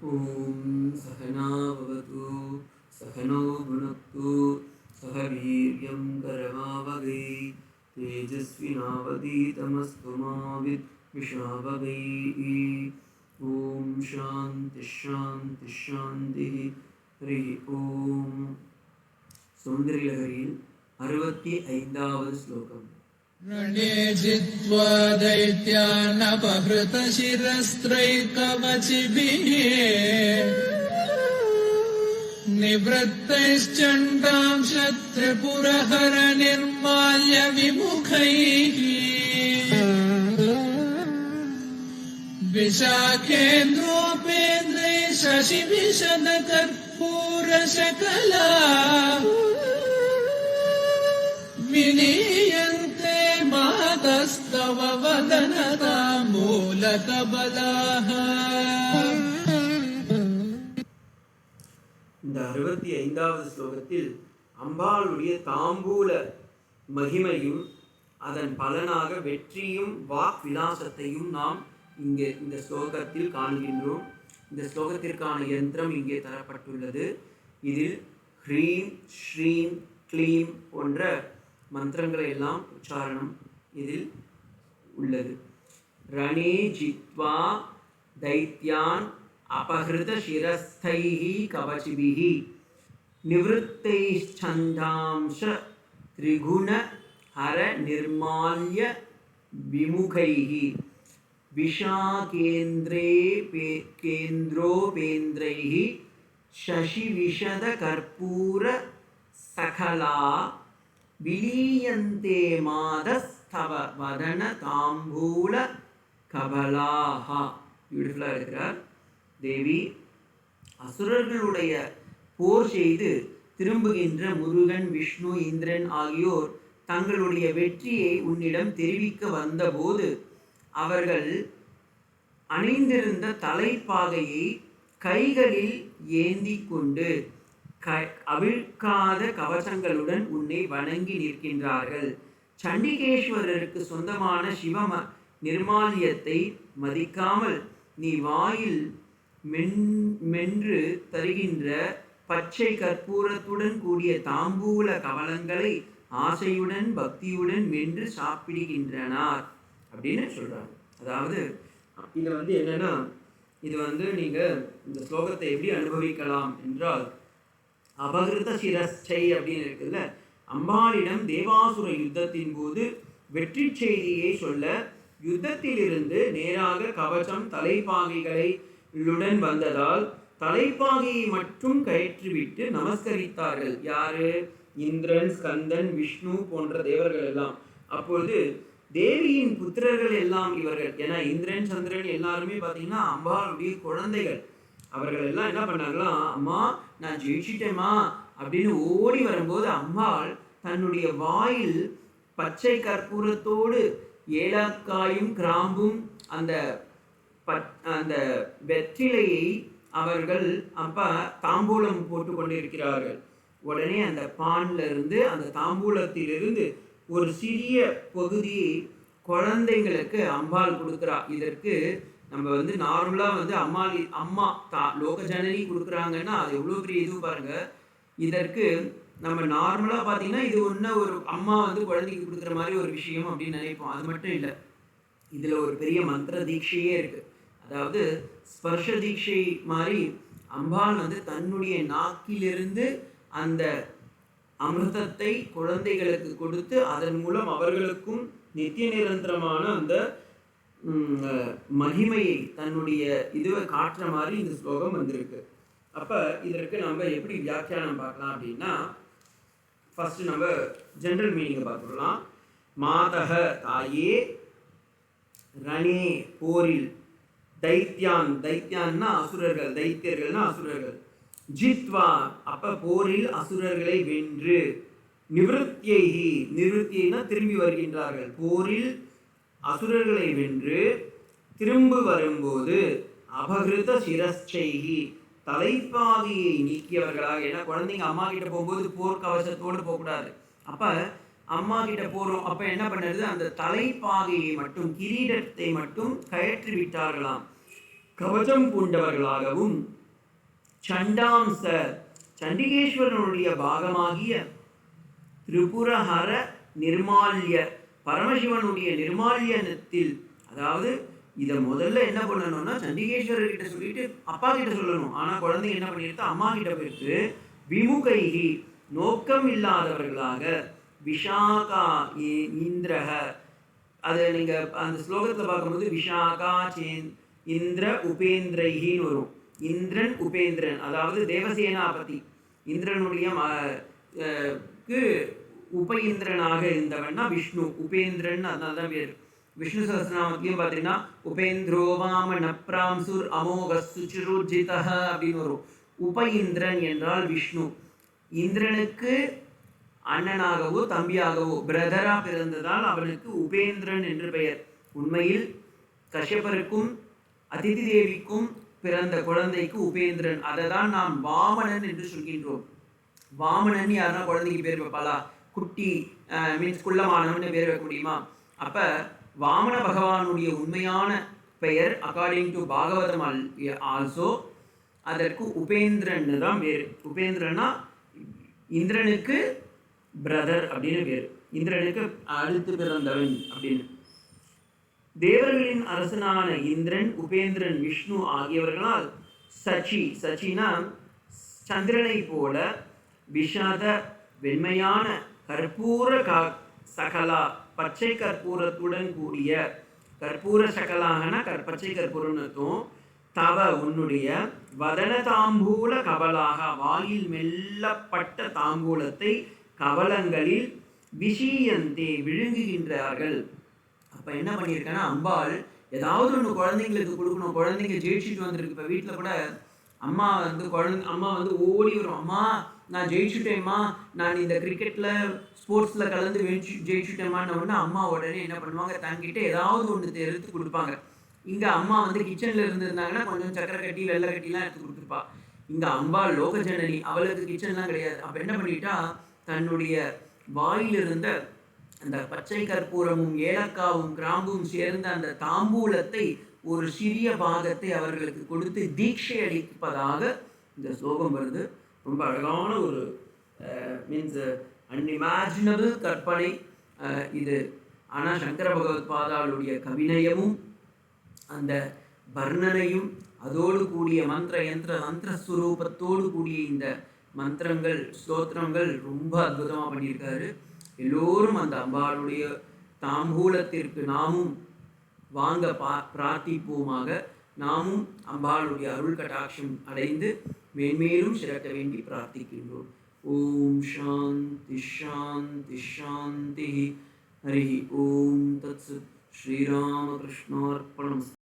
ॐ सहना भवतु सहनौ भुनक्तु सह वीर्यं करवावहै तेजस्विनावधीतमस्तु मा विद्विषावहै। ॐ शान्ति शान्ति शान्तिः। हरिः ॐ. सौन्दर्यलहरीயில் 65வது श्लोकम्. रणे जित्वा दैत्यानपहृतशिरस्त्रैकवचिभिः निवृत्तैश्चण्डां शत्रुपुरहर निर्माल्य विमुखैः विशाखेन्द्रोपेन्द्रैः शशिविशदकर्पूरशकला विनीयन्ते मातस्तव वदनताम्बूलकबलाः. இந்த 65வது ஸ்லோகத்தில் அம்பாளுடைய தாம்பூல மகிமையும் அதன் பலனாக வெற்றியும் வாக் விலாசத்தையும் நாம் இங்கே இந்த ஸ்லோகத்தில் காண்கின்றோம். இந்த ஸ்லோகத்திற்கான யந்திரம் இங்கே தரப்பட்டுள்ளது. இதில் ஹ்ரீம் ஸ்ரீம் க்ளீம் போன்ற மந்திரங்களை எல்லாம் உச்சாரணம் இதில் உள்ளது. ரணே ஜித்வா தைத்யான் அபஹிருத சிரஸ்தைஹி கவசிபிஹி நிவృத்தைச்சந்தாம்ச திரிகுண ஹர நிர்மால்ய விமுகைஹி விஷாகேந்திரே கேந்திரோபேந்திரைஹி சசிவிஷத கற்பூர சகலா விலீயந்தே மாதஸ்தவ வதன தாம்பூல கபலாஹா. பியூட்டிஃபுல்லாக இருக்கிறார் தேவி. அசுரர்களுடைய போர் செய்து திரும்புகின்ற முருகன், விஷ்ணு, இந்திரன் ஆகியோர் தங்களுடைய வெற்றியை உன்னிடம் தெரிவிக்க வந்தபோது அவர்கள் அணிந்திருந்த தலைப்பாகையை கைகளில் ஏந்தி கொண்டு அவிழ்க்காத கவசங்களுடன் உன்னை வணங்கி நிற்கின்றார்கள். சண்டிகேஸ்வரருக்கு சொந்தமான சிவ நிர்மால்யத்தை மதிக்காமல் நீ வாயில் மென்று தருகின்ற பச்சை கற்பூரத்துடன் கூடிய தாம்பூல கவலங்களை ஆசையுடன் பக்தியுடன் மென்று சாப்பிடுகின்றனர் அப்படின்னு சொல்றாங்க. அதாவது இது என்னன்னா, இது நீங்க இந்த ஸ்லோகத்தை எப்படி அனுபவிக்கலாம் என்றால், அபகிருத சிரஸ்சை அப்படின்னு இருக்குல்ல, அம்பாளிடம் தேவாசுர யுத்தத்தின் போது வெற்றி செய்தியை சொல்ல யுத்தத்திலிருந்து நேராக கவசம் தலைப்பாகைகளுடன் வந்ததால் தலைப்பாகையை மட்டும் கயிற்றுவிட்டு நமஸ்கரித்தார்கள். யாரு? இந்திரன், ஸ்கந்தன், விஷ்ணு போன்ற தேவர்கள் எல்லாம். அப்பொழுது தேவியின் புத்திரர்கள் எல்லாம் இவர்கள். ஏன்னா இந்திரன், சந்திரன் எல்லாருமே பார்த்தீங்கன்னா அம்பாளுடைய குழந்தைகள். அவர்கள் எல்லாம் என்ன பண்ணாங்களாம், அம்மா நான் ஜெயிச்சிட்டேம்மா அப்படின்னு ஓடி வரும்போது அம்பாள் தன்னுடைய வாயில் பச்சை கற்பூரத்தோடு ஏலக்காயும் கிராம்பும் அந்த வெற்றிலையை அவர்கள் தாம்பூலம் போட்டு கொண்டிருக்கிறார்கள். உடனே அந்த பான்ல இருந்து அந்த தாம்பூலத்திலிருந்து ஒரு சிறிய பகுதியை குழந்தைங்களுக்கு அம்பாள் கொடுக்குறா. இதற்கு நம்ம நார்மலாக அம்மா லோக ஜனனி கொடுக்குறாங்கன்னா அது எவ்வளோ பெரிய இது பாருங்க. இதற்கு நம்ம நார்மலாக பார்த்தீங்கன்னா இது ஒரு அம்மா குழந்தைக்கு கொடுக்குற மாதிரி ஒரு விஷயம் அப்படின்னு நினைப்போம். அது மட்டும் இல்லை, இதில் ஒரு பெரிய மந்திர தீட்சையே இருக்குது. அதாவது ஸ்பர்ஷ தீட்சை மாதிரி அம்பாள் தன்னுடைய நாக்கிலிருந்து அந்த அமிர்தத்தை குழந்தைகளுக்கு கொடுத்து அதன் மூலம் அவர்களுக்கும் நித்திய நிரந்தரமான அந்த மகிமையை தன்னுடைய இதுவை காட்டுற மாதிரி இந்த ஸ்லோகம் வந்திருக்கு. அப்போ இதற்கு நம்ம எப்படி வியாக்கியானம் பார்க்கலாம் அப்படின்னா, ஃபர்ஸ்ட் நம்ம ஜென்ரல் மீனிங்கை பார்த்துடலாம். மாதக தாயே, ரணே போரில், தைத்யான் தைத்யான்னா அசுரர்கள், தைத்தியர்கள்னா அசுரர்கள், ஜித்வா அப்ப போரில் அசுரர்களை வென்று, நிவృత్యைஹி நிவృత్యைனா திரும்பி வருகின்றார்கள், போரில் அசுரர்களை வென்று திரும்ப வரும்போது, அபகிருத சிரஸ்சைஹி தலைப்பாகையை நீக்கியவர்களாக. ஏன்னா குழந்தைங்க அம்மா கிட்ட போகும்போது போர் கவசத்தோடு போகக்கூடாது. அப்ப அம்மா கிட்ட போறோம், அப்ப என்ன பண்ணுறது, அந்த தலைப்பாகையை மட்டும் கிரீடத்தை மட்டும் கயற்றி விட்டார்களாம். கவச்சம் பூண்டவர்களாகவும் சண்டாம்ச சண்டிகேஸ்வரனுடைய பாகமாகிய திரிபுரஹர நிர்மால்ய பரமசிவனுடைய நிர்மால்யத்தில், அதாவது இதை முதல்ல என்ன பண்ணணும்னா சண்டிகேஸ்வரர் கிட்ட சொல்லிட்டு அப்பா கிட்ட சொல்லணும். ஆனால் குழந்தைங்க என்ன பண்ணிட்டு அம்மா கிட்ட போயிட்டு விமுகைகி நோக்கம் இல்லாதவர்களாக விஷாகா இந்திரக, அது நீங்கள் அந்த ஸ்லோகத்தில் பார்க்கும்போது விஷாகா இந்திர உபேந்திரைகின்னு வரும். இந்திரன் உபேந்திரன், அதாவது தேவசேனாபதி இந்திரனுடைய உப இந்திரனாக இருந்தவன்னா விஷ்ணு. உபேந்திரன் அதனால தான் பேர். விஷ்ணு சஹஸ்ரநாமத்திலையும் பார்த்தீங்கன்னா உபேந்திரோ வாம நப்ராம்சுர் அமோக சுச்சுருஜித அப்படின்னு வரும். உப இந்திரன் என்றால் விஷ்ணு. இந்திரனுக்கு அண்ணனாகவோ தம்பியாகவோ பிரதரா பிறந்ததால் அவனுக்கு உபேந்திரன் என்று பெயர். உண்மையில் கஷ்யபருக்கும் அதிதி தேவிக்கும் பிறந்த குழந்தைக்கு உபேந்திரன். அதை தான் நாம் வாமனன் என்று சொல்கின்றோம். வாமனன் யாருன்னா குழந்தைக்கு பேர் வைப்பாளா? குட்டி மீன்ஸ் குள்ளமானவன் பேர் வைக்க முடியுமா? அப்போ வாமன பகவானுடைய உண்மையான பெயர் அக்கார்டிங் டு பாகவதம் ஆல்சோ அதற்கு உபேந்திரன் தான் பேர். உபேந்திரனா இந்திரனுக்கு பிரதர் அப்படின்னு பேர், இந்திரனுக்கு அடுத்து பிறந்தவன் அப்படின்னு. தேவர்களின் அரசனான இந்திரன், உபேந்திரன், விஷ்ணு ஆகியவர்களால் சச்சினா சந்திரனை போல விஷாத வெண்மையான கற்பூர சகலா பச்சை கற்பூரத்துடன் கூடிய கற்பூர சகலாகனா பச்சை கற்பூரத்தும் தவ உன்னுடைய வதன தாம்பூல கபலாக வாயில் மெல்லப்பட்ட தாம்பூலத்தை கவலங்களில் விஷீயந்தே விழுங்குகின்றார்கள். அப்போ என்ன பண்ணியிருக்கேன்னா அம்பாள் ஏதாவது ஒன்று குழந்தைங்களுக்கு கொடுக்கணும். குழந்தைங்க ஜெயிச்சுட்டு வந்துருக்கு. இப்போ வீட்டில் கூட அம்மா வந்து ஓடி வரும், அம்மா நான் ஜெயிச்சுட்டேம்மா, நான் இந்த கிரிக்கெட்டில் ஸ்போர்ட்ஸில் கலந்து ஜெயிச்சுட்டேம்மான்னு உடனே அம்மா உடனே என்ன பண்ணுவாங்க, தங்கிட்டு ஏதாவது ஒன்று எடுத்து கொடுப்பாங்க. இங்கே அம்மா வந்து கிச்சனில் இருந்திருந்தாங்கன்னா கொஞ்சம் சக்கரை கட்டி வெள்ளை கட்டிலாம் எடுத்து கொடுத்துருப்பா. இங்கே அம்பாள் லோக ஜனனி, அவளுக்கு கிச்சன்லாம் கிடையாது. அப்போ என்ன பண்ணிட்டா தன்னுடைய வாயிலிருந்த அந்த பச்சை கற்பூரமும் ஏலக்காவும் கிராம்பும் சேர்ந்த அந்த தாம்பூலத்தை ஒரு சிறிய பாகத்தை அவர்களுக்கு கொடுத்து தீட்சை அளிப்பதாக இந்த ஸ்லோகம் வருது. ரொம்ப அழகான ஒரு மீன்ஸ் அன்இமேஜினபிள் கற்பனை இது. ஆனால் சங்கர பகவத் பாதாளுடைய கவிநயமும் அந்த வர்ணனையும் அதோடு கூடிய மந்திர யந்திர மந்திரஸ்வரூபத்தோடு கூடிய இந்த மந்திரங்கள் ஸ்தோத்திரங்கள் ரொம்ப அற்புதமாக பண்ணியிருக்காரு. எல்லோரும் அந்த அம்பாளுடைய தாம்பூலத்திற்கு நாமும் வாங்க பிரார்த்திப்போமாக. நாமும் அம்பாளுடைய அருள் கடாட்சம் அடைந்து மேன்மேலும் சிறக்க வேண்டி பிரார்த்திக்கின்றோம். ஓம் சாந்தி சாந்தி சாந்தி. ஹரி ஓம் தத்சத். ஸ்ரீராமகிருஷ்ணார்ப்பணம்.